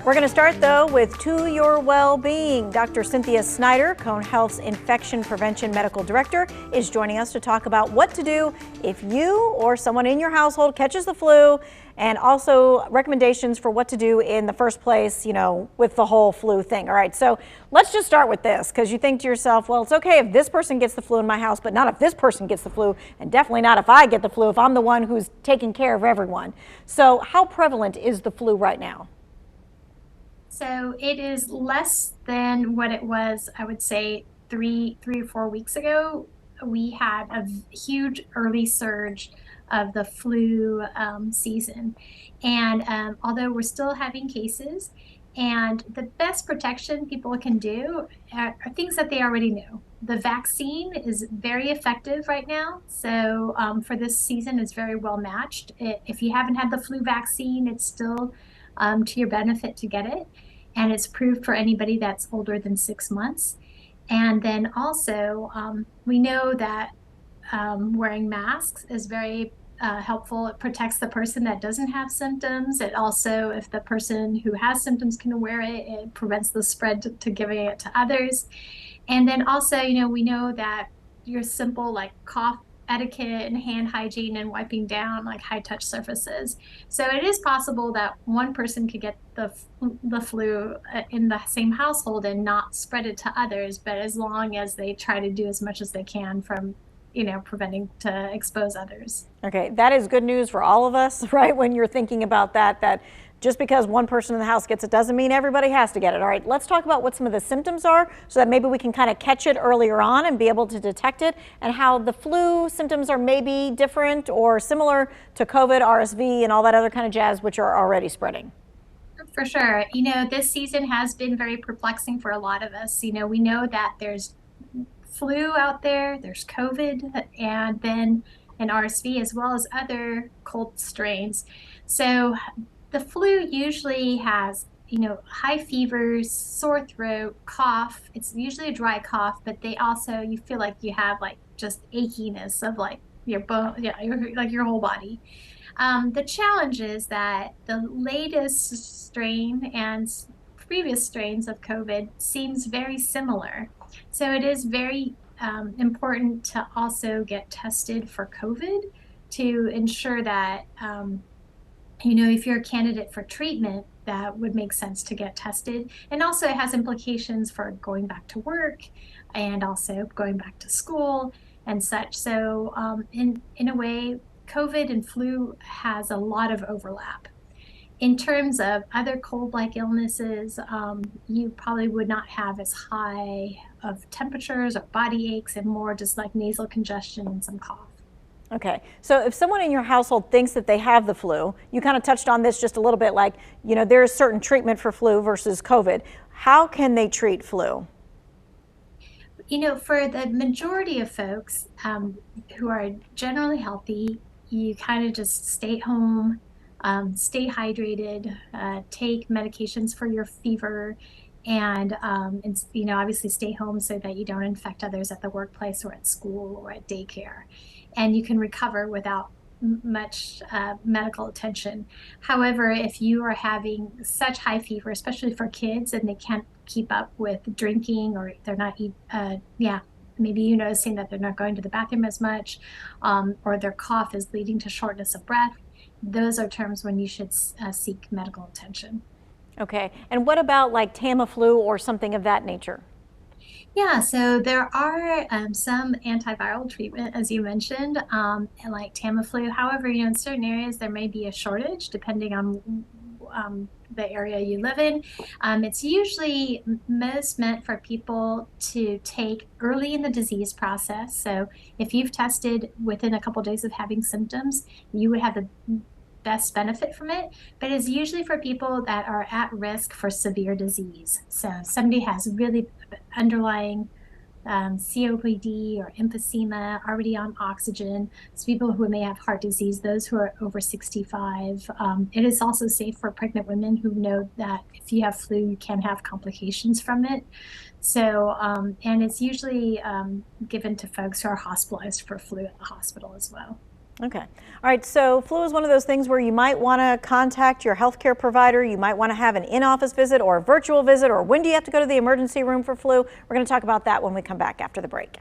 We're going to start, though, with To Your Well-Being. Dr. Cynthia Snyder, Cone Health's Infection Prevention Medical Director, is joining us to talk about what to do if you or someone in your household catches the flu, and also recommendations for what to do in the first place, with the whole flu thing. All right, so let's just start with this, because you think to yourself, well, it's okay if this person gets the flu in my house, but not if this person gets the flu, and definitely not if I get the flu, if I'm the one who's taking care of everyone. So how prevalent is the flu right now? So it is less than what it was, I would say, three or 4 weeks ago. We had a huge early surge of the flu season. And although we're still having cases, and the best protection people can do are things that they already knew. The vaccine is very effective right now. So for this season, it's very well matched. If you haven't had the flu vaccine, it's still to your benefit to get it. And it's approved for anybody that's older than 6 months. And then also, we know that wearing masks is very helpful. It protects the person that doesn't have symptoms. It also, if the person who has symptoms can wear it, it prevents the spread to giving it to others. And then also, we know that your simple like cough etiquette and hand hygiene and wiping down like high touch surfaces. So it is possible that one person could get the flu in the same household and not spread it to others, but as long as they try to do as much as they can from preventing to expose others. Okay, that is good news for all of us, right? When you're thinking about that just because one person in the house gets it doesn't mean everybody has to get it. All right, let's talk about what some of the symptoms are so that maybe we can kind of catch it earlier on and be able to detect it, and how the flu symptoms are maybe different or similar to COVID, RSV, and all that other kind of jazz, which are already spreading. For sure. This season has been very perplexing for a lot of us. We know that there's flu out there, there's COVID, and then an RSV, as well as other cold strains. So the flu usually has, high fevers, sore throat, cough. It's usually a dry cough, but you feel like you have like just achiness of like your bone, yeah, like your whole body. The challenge is that the latest strain and previous strains of COVID seems very similar. So it is very important to also get tested for COVID to ensure that, if you're a candidate for treatment, that would make sense to get tested. And also it has implications for going back to work and also going back to school and such. So in a way, COVID and flu has a lot of overlap. In terms of other cold-like illnesses, you probably would not have as high of temperatures or body aches, and more just like nasal congestion and some cough. Okay, so if someone in your household thinks that they have the flu, you kind of touched on this just a little bit, like, there's certain treatment for flu versus COVID. How can they treat flu? For the majority of folks who are generally healthy, you kind of just stay home, stay hydrated, take medications for your fever, and obviously stay home so that you don't infect others at the workplace or at school or at daycare, and you can recover without much medical attention. However, if you are having such high fever, especially for kids, and they can't keep up with drinking, or they're not maybe you're noticing that they're not going to the bathroom as much, or their cough is leading to shortness of breath, those are terms when you should seek medical attention. Okay, and what about like Tamiflu or something of that nature? Yeah, so there are some antiviral treatment, as you mentioned, like Tamiflu. However, in certain areas there may be a shortage depending on the area you live in. It's usually most meant for people to take early in the disease process. So if you've tested within a couple days of having symptoms, you would have the best benefit from it, but it's usually for people that are at risk for severe disease. So if somebody has really underlying COPD or emphysema, already on oxygen, so people who may have heart disease, those who are over 65. It is also safe for pregnant women who know that if you have flu, you can have complications from it. So, and it's usually given to folks who are hospitalized for flu at the hospital as well. Okay. All right. So flu is one of those things where you might want to contact your healthcare provider. You might want to have an in-office visit or a virtual visit, or when do you have to go to the emergency room for flu? We're going to talk about that when we come back after the break.